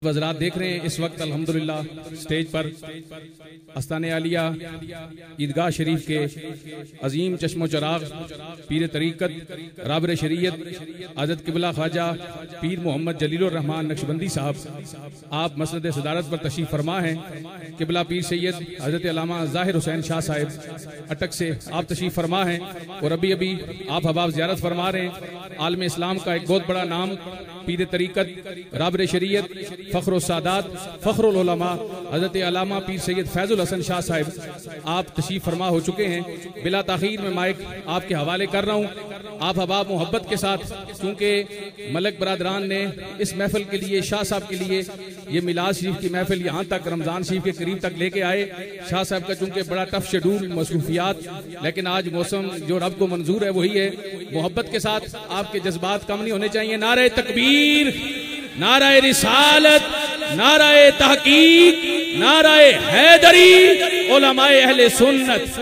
حضرات دیکھ رہے ہیں اس وقت الحمدللہ سٹیج پر آستانِ عالیہ عیدگاہ شریف کے عظیم چشم و چراغ پیر طریقت رابر شریعت حضرت قبلہ خواجہ پیر محمد جلیل الرحمن نقشبندی صاحب آپ مسند صدارت پر تشریف فرما ہیں۔ قبلہ پیر سید حضرت علامہ ظاہر حسین شاہ صاحب اٹک سے آپ تشریف فرما ہیں، اور ابھی آپ حباب زیارت فرما رہے ہیں۔ عالم اسلام کا ایک بہت بڑا نام پیر طریقت رابر شریعت فخر السادات فخر العلماء حضرت علامہ پیر سید فیض الحسن شاہ صاحب آپ تشریف فرما ہو چکے ہیں۔ بلا تاخیر میں مائک آپ کے حوالے کر رہا ہوں۔ آپ حباب محبت کے ساتھ، کیونکہ ملک برادران نے اس محفل کے لیے، شاہ صاحب کے لیے یہ میلاد شریف کی محفل یہاں تک رمضان شریف کے قریب تک لے کے آئے۔ شاہ صاحب کا چونکہ بڑا ٹف شیڈول مصروفیات، لیکن آج موسم جو رب کو منظور ہے وہی ہے۔ محبت کے ساتھ آپ کے جذبات کم نہیں ہونے چاہیے۔ نعرہ تکبیر، نعرہ رسالت، نعرہ تحقیق، نعرہ حیدری، علماء اہل سنت۔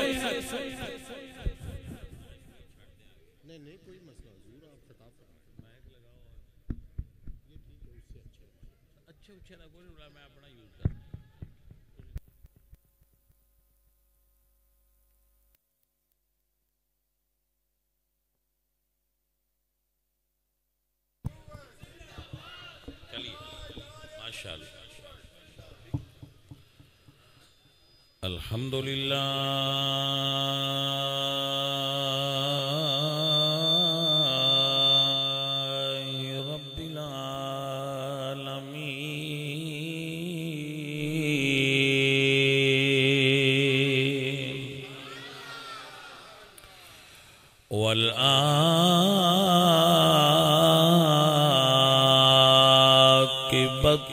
الحمدللہ رب العالمین والعاقبۃ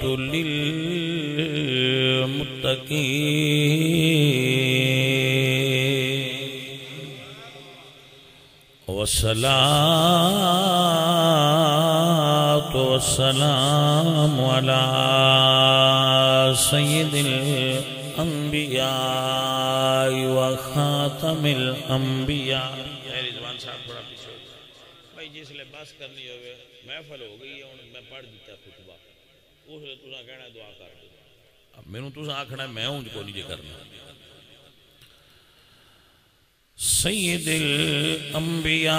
والصلاة والسلام على سید الانبیاء وخاتم الانبیاء۔ رضوان صاحب تھوڑا پیچھے بھائی، جس لئے بس کرنی ہوئے محفل ہو گئی ہے، میں پڑھ دیتا خطبہ، اس لئے تُسا کہنا دعا کر دو۔ اب میں نے تُسا آکھنا میں ہوں جو کو نہیں کرنا۔ سید الانبیاء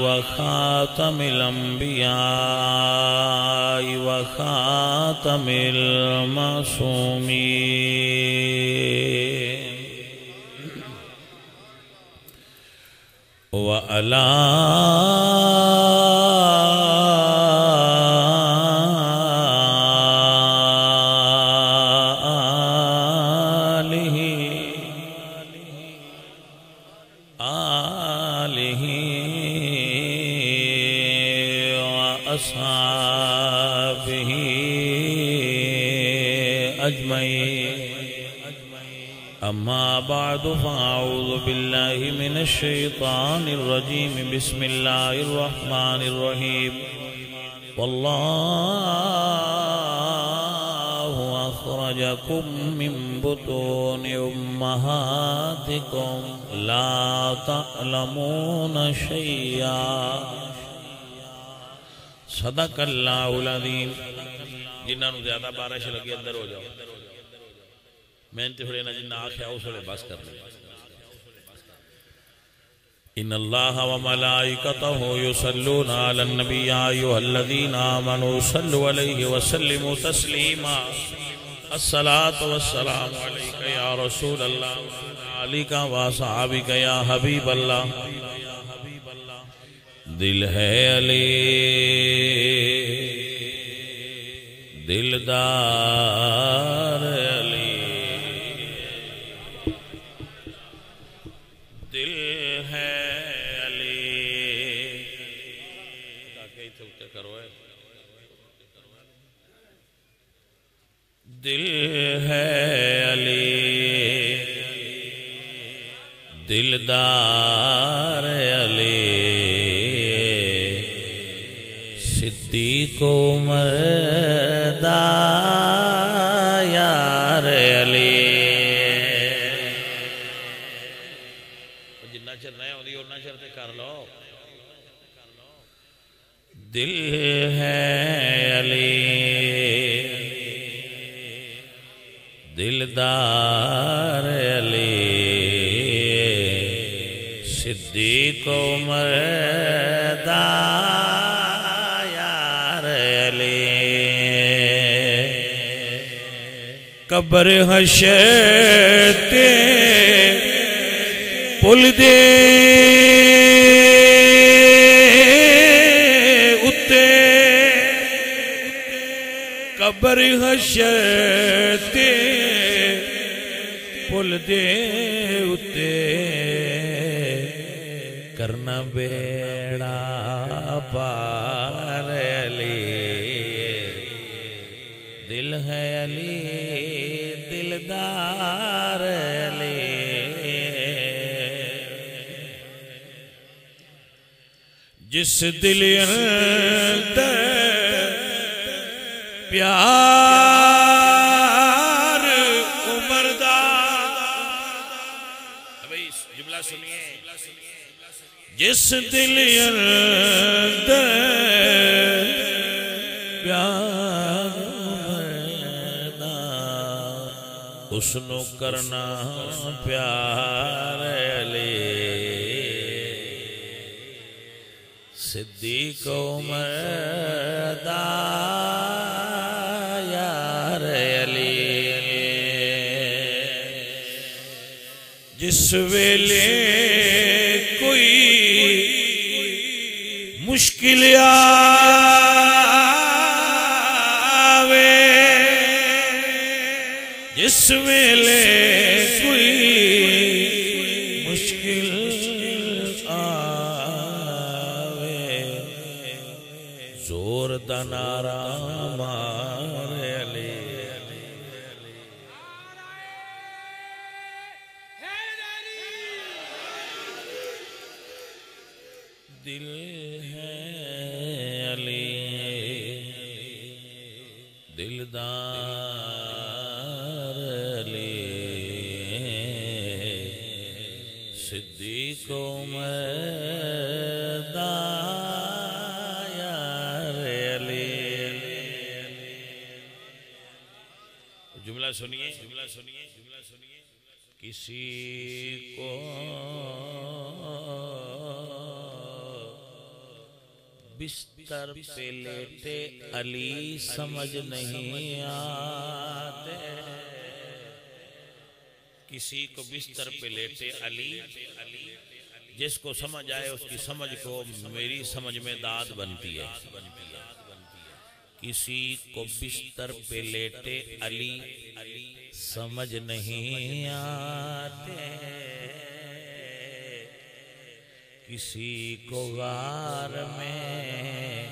وخاتم الانبیاء وخاتم المعصومین وعلی اما بعد فاعوذ باللہ من الشیطان الرجیم بسم اللہ الرحمن الرحیم واللہ اخرجکم من بطون امہاتکم لا تعلمون شیئا۔ صدق اللہ العظیم۔ جنہاں نو زیادہ بارش لگی اندر ہو جاؤ، میں انتہرے نہ جنہ آخیا اسے بس کر لیں۔ ان اللہ وملائکتہ یصلون علی النبی یا ایھا الذین آمنوا صلوا علیہ وسلموا تسلیما۔ الصلاۃ والسلام علیک یا رسول اللہ علیک واصحابک یا حبیب اللہ۔ دل ہے علی دلدار علی، دل ہے علی دل ہے علی دلدار علی صدیق عمر دا یار علی۔ جنہ چر نئے ہوندی انہاں چر تے کر لو۔ دل ہے علی دلدار علی صدیق عمر دا یار علی قبر حشر تے پل دے اتے قبر حشر تے پل دے اتے کرنا بیڑا پار علی دل ہے علی دلدار علی جس دل اندر پیار عمر دا ابھی جملہ سنیے جس دل اندر پیار عمر دا اس نو کرنا پیار علی صدیق عمر دا یار علی جس ویلے کوئی مشکل آوے جس ویلے کوئی مشکل زور دا نعرہ مار علی دل ہے علی دلدار علی صدیق عمر دا جملہ سنیے کسی کو بستر پہ لیٹے علی سمجھ نہیں آتے کسی کو بستر پہ لیٹے علی جس کو سمجھ آئے اس کی سمجھ کو میری سمجھ میں داد بنتی ہے کسی کو بستر پہ لیٹے علی سمجھ نہیں آتے کسی کو غار میں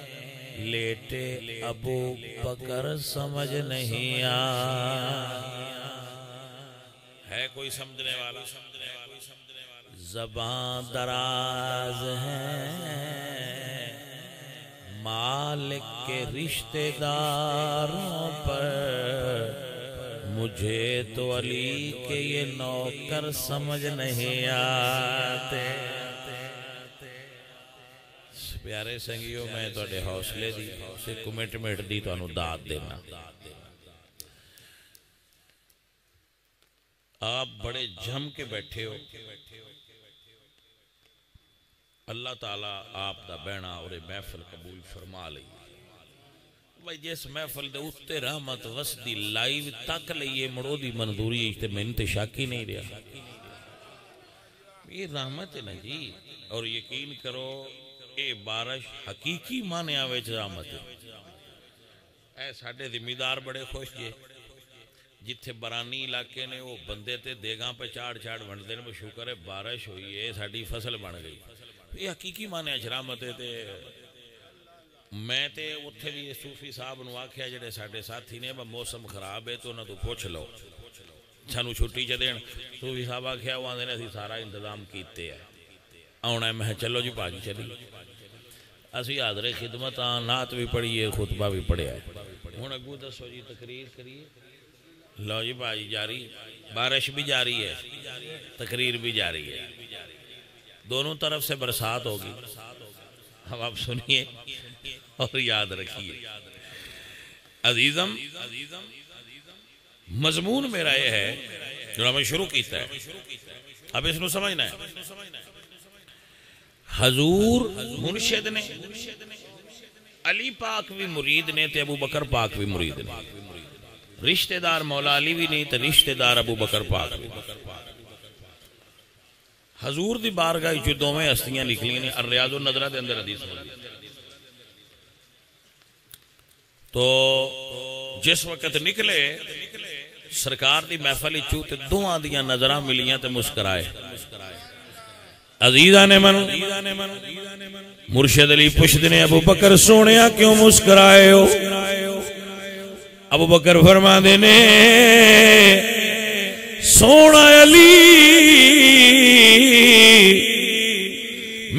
لیٹے ابو بکر سمجھ نہیں آتے ہے کوئی سمجھنے والا زبان دراز ہے مالک کے رشتہ داروں پر مجھے تو علی کے یہ نوکر سمجھ نہیں آتے پیارے سنگیوں میں توڑے حوصلے دی سے کمٹمنٹ دی تو انہوں داد دینا آپ بڑے جھم کے بیٹھے ہو اللہ تعالیٰ آپ دا بینا اور محفل قبول فرما لئی بھائی جس محفل دے اتے رحمت وسدی لائیو تک لئیے مڑو دی منظوری اجتے میں انتشاکی نہیں رہا یہ رحمت ہے نا جی اور یقین کرو اے بارش حقیقی مانے آویچ رحمت ہے اے ساڑھے ذمہ بڑے خوش جے جتھے برانی علاقے نے وہ بندے تے دیگاں پہ چاڑ ونڈ دینے میں شکر ہے بارش ہوئی ہے ساڑھی فصل بن گئی یہ حقیقی مانے اچرامت ہے میں تے اتھے بھی صوفی صاحب نو آکھیا جڑے ساڑھے ساتھی نے موسم خراب ہے تو نہ تو پوچھ لو چھانو چھٹی چا دین صوفی صاحب آکھیا وہاں دینے اسی سارا انتظام کیتے ہیں آونا ہے میں چلو جی پاجی چلی اسی حاضر خدمت نعت بھی پڑھی ہے خطبہ بھی پڑھیا ہے ہون اگو دسو جی تقریر کریے لو جی پاجی جاری بارش بھی جاری ہے تقریر بھی جاری ہے دونوں طرف سے برسات ہوگی اب آپ سنیے اور یاد رکھیے عزیزم مضمون میرا یہ ہے جو میں شروع کیتا ہے، اب اس نو سمجھنا ہے۔ حضور مرشد نے، علی پاک بھی مرید نے تے ابو بکر پاک بھی مرید نے، رشتہ دار مولا علی بھی نہیں تے رشتہ دار ابو بکر پاک بھی۔ حضور دی بارگاہ جو دوویں ہستیاں نکلی نے، الریاض النظرہ دے اندر حدیث موجود۔ تو جس وقت نکلے سرکار دی محفل چوں تے دوواں دیاں نظراں ملیاں تے مسکرائے۔ عزیزاں نے من مرشد علی پوچھدے نے ابو بکر سونیا کیوں مسکرائے ہو؟ ابو بکر فرماندے نے سونا علی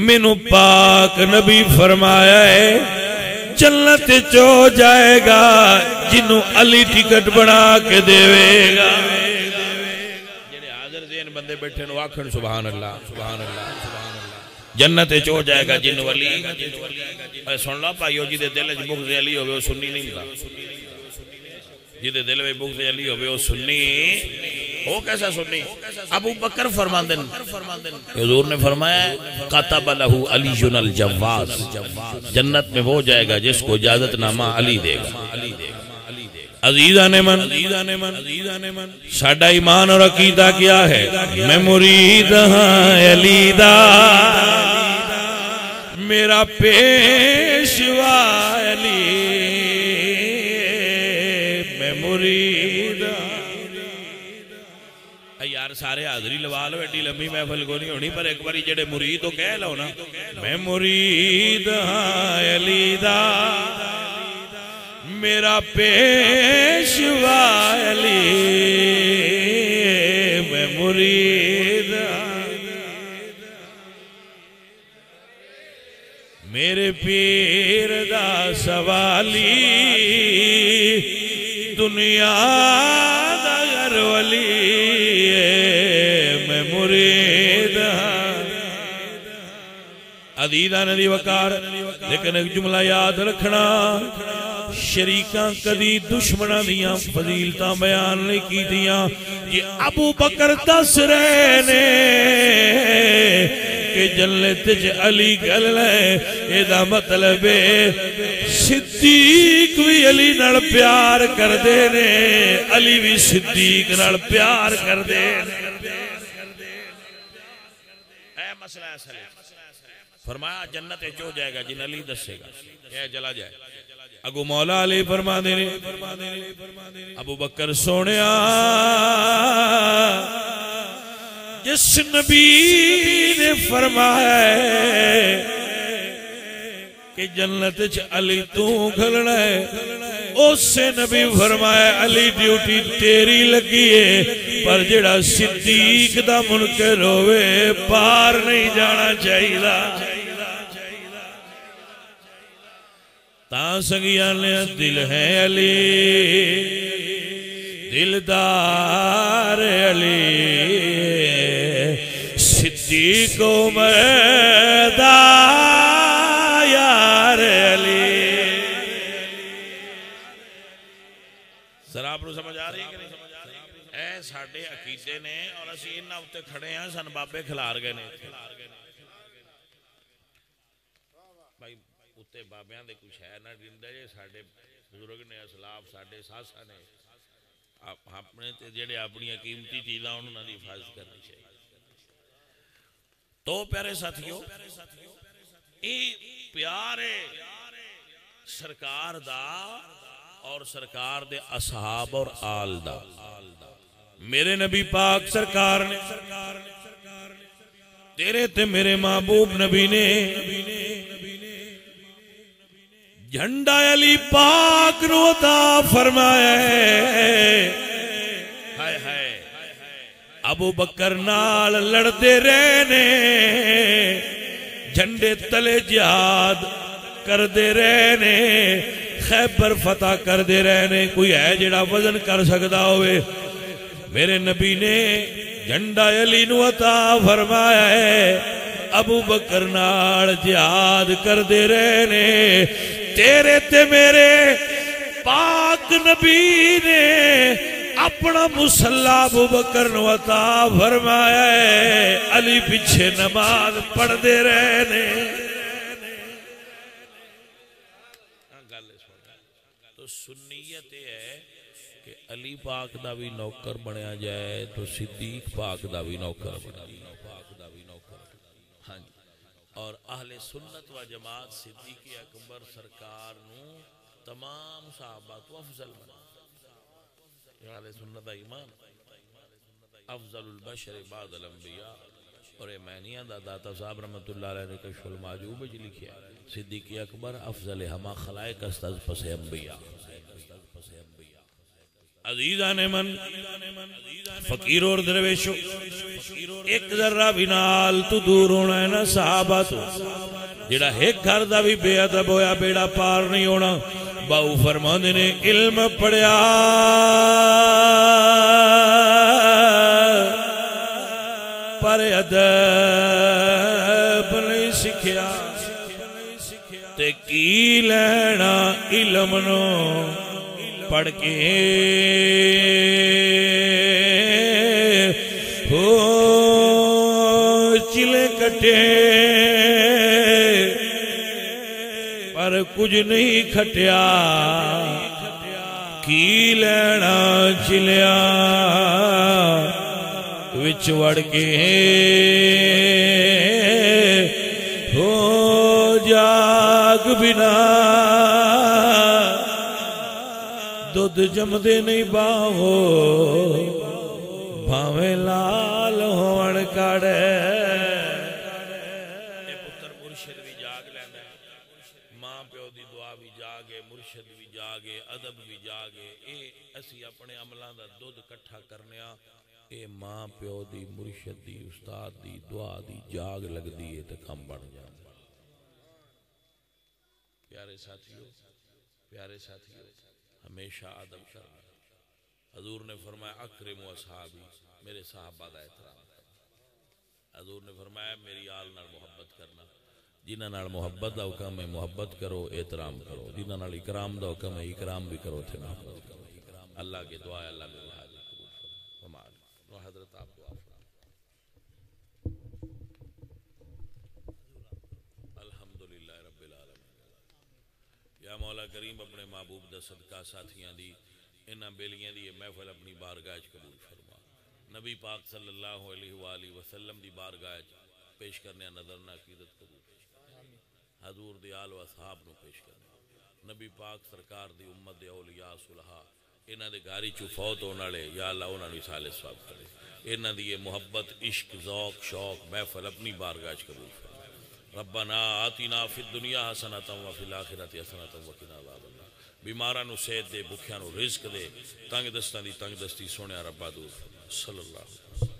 مینوں پاک نبی فرمایا ہے جنت چو جائے گا جنوں علی ٹکٹ بنا کے دے گا۔ جڑے حاضر ذہن بندے بیٹھے نو آکھن سبحان اللہ سبحان اللہ سبحان اللہ، جنت چو جائے گا جنوں علی۔ سن لو بھائیو جی دے دل وچ بغض علی ہوے او سنی نہیں ہوندا، جی دے دل وچ بغض علی ہوے او سنی وہ کیسا سنی؟ ابو بکر فرماندن حضور نے فرمایا کتب لہ علی الجواز، جنت میں وہ جائے گا جس کو اجازت نامہ علی دے گا۔ عزیزاں نے من ساڈا ایمان اور عقیدہ کیا ہے؟ میں مرید ہاں علی دا، میرا پیشوا علی، میں مرید یار سارے حاضری لوا لو، ایڈی لمبی محفل کو نہیں ہونی، پر ایک باری جڑے مرید تو کہہ لو نا، میں مرید ہاں علی دا، میرا پیشوا علی، میں مرید ہاں، میرے پیر دا سوالی دنیا دا غر ولی، میں مرید ہاں۔ عزیزاں دی وقار لیکن ایک جملہ یاد رکھنا، شریکاں کدی دشمناں دیاں فضیلتاں بیان نہیں کی دیاں۔ یہ ابو بکر دس رہے نے کہ جنت چ علی گل ہے، اے دا مطلب ہے صدیق بھی علی نال پیار کر دے نے، علی بھی صدیق نال پیار کر دے نے۔ اے مسئلہ ایسا ہے، فرمایا جنت چو جائے گا جن علی دسے گا، یہ جلا جائے۔ اگو مولا علی فرما دے نے ابو بکر سونیا جس نبی نے فرمایا ہے کہ جنت چ علی تو کھلنا ہے، اس سے نبی فرمایا علی ڈیوٹی تیری لگی ہے، پر جڑا صدیق دا منکر ہوئے پار نہیں جانا چاہیے۔ تاں سنگیان دل ہے علی، دلدار علی، صدیق عمر دا یار علی۔ سر آپ کو سمجھ آ رہی ہے کہ نہیں سمجھ آ رہی؟ اے ساڑھے عقیدے نے اور اسی انہاں اتے کھڑے ہیں، سن بابے کھلار گئے نے بھائی اتے بابیاں دے کچھ ہے نہ ڈنڈا جے ساڑھے بزرگ نے اسلاف ساڑھے ساسا نے اپنے جڑے اپنی قیمتی چیزاں انہوں نے حفاظت کرنی چاہیے۔ تو پیارے ساتھیوں اے پیار سرکار دا اور سرکار دے اصحاب اور آل دا، میرے نبی پاک سرکار نے، تیرے تے میرے محبوب نبی نے جھنڈا علی پاک نو عطا فرمایا ہے۔ ہائے ہائے ابو بکر نال لڑتے رہنے، جھنڈے تلے جہاد کردے رہنے، خیبر فتح کردے رہنے، کوئی ہے جڑا وزن کر سکتا ہوئے؟ میرے نبی نے جھنڈا علی نو عطا فرمایا ہے، ابو بکر نال جہاد کردے رہنے، تیرے تے میرے پاک نبی نے اپنا مصلا ابو بکر نو عطا فرمایا ہے، علی پیچھے نماز پڑھ دے رہنے۔ تو سنیت یہ ہے کہ علی پاک دا بھی نوکر بنیا جائے تو صدیق پاک دا بھی نوکر بنیا جائے۔ ہاں جی، اور اہل سنت و جماعت صدیق اکبر سرکار نو تمام صحابہ تو افضل بنا۔ اہل سنت دا ایمان افضل البشر بعد الانبیاء، اور ایمانیہ دا داتا صاحب رحمت اللہ علیہ نے کشف المعجوب میں لکھیا صدیق اکبر افضل ہما خلائق است از پس انبیاء۔ عزیزان من، فقیر اور درویشو، ایک ذرہ بھی نال تو دور ہونا ہے نا صحابہ تو، جڑا ایک گھر دا بھی بے ادب ہویا بیڑا پار نہیں ہونا۔ باؤ فرماندے نے علم پڑھیا پر ادب نہیں سکھیا، تے کی لینا علم نو پڑھ کے ہو چلے کٹے پر کچھ نہیں کھٹیا، کی لینا چلیا وچ وڑ کے ہو جاگ بنا دودھ جمدے نہیں باہو بھاویں لال ہون کڑے۔ اے پتر مرشد بھی جاگ لینا ہے، ماں پیو دی دعا بھی جاگے، مرشد بھی جاگے، ادب بھی جاگے، اے اسی اپنے عملان دا دودھ کٹھا کرنیا، اے ماں پیو دی مرشد دی استاد دی دعا دی جاگ لگ دیئے تے کم بڑھ جائے۔ پیارے ساتھیو، ہمیشہ ادب کرنا۔ حضور نے فرمایا اکرم اصحابی، میرے صحابہ دا احترام کرنا۔ حضور نے فرمایا میری آل نال محبت کرنا، جنہاں نال محبت دا حکم ہے محبت کرو، احترام کرو، جنہاں نال اکرام دا حکم ہے اکرام بھی کرو تھے محبت کرو۔ اللہ کی دعا ہے، اللہ کی حاضر قبول فرما۔ نو حضرت آپ دعا فرما۔ الحمدللہ رب العالمین۔ یا مولا کریم اپنے محبوب دا صدقہ ساتھیاں دی انہاں بیلیاں دی محفل اپنی بارگاہ قبول فرما۔ نبی پاک صلی اللہ علیہ وآلہ وسلم دی بارگاہ پیش کرنے نظر نہ عقیدت قبول فرما۔ حضور دی آل و اصحاب نو پیش کرنے، نبی پاک سرکار دی امت دے اولیاء صلحاء انہاں دے گھاری چو فوت ہونے والے یا اللہ انہاں نو سال ثواب کرے۔ انہاں دی یہ محبت، عشق، ذوق، شوق محفل اپنی بارگاہ قبول فرما۔ ربنا آتنا فی الدنیا حسنۃ وفی الآخرۃ حسنۃ وقنا عذاب النار۔ بیماراں نو صحت دے، بھکھیاں نو رزق دے، تنگ دستاں دی تنگ دستی سونے ربا دور فرما۔ صلی اللہ علیہ وسلم۔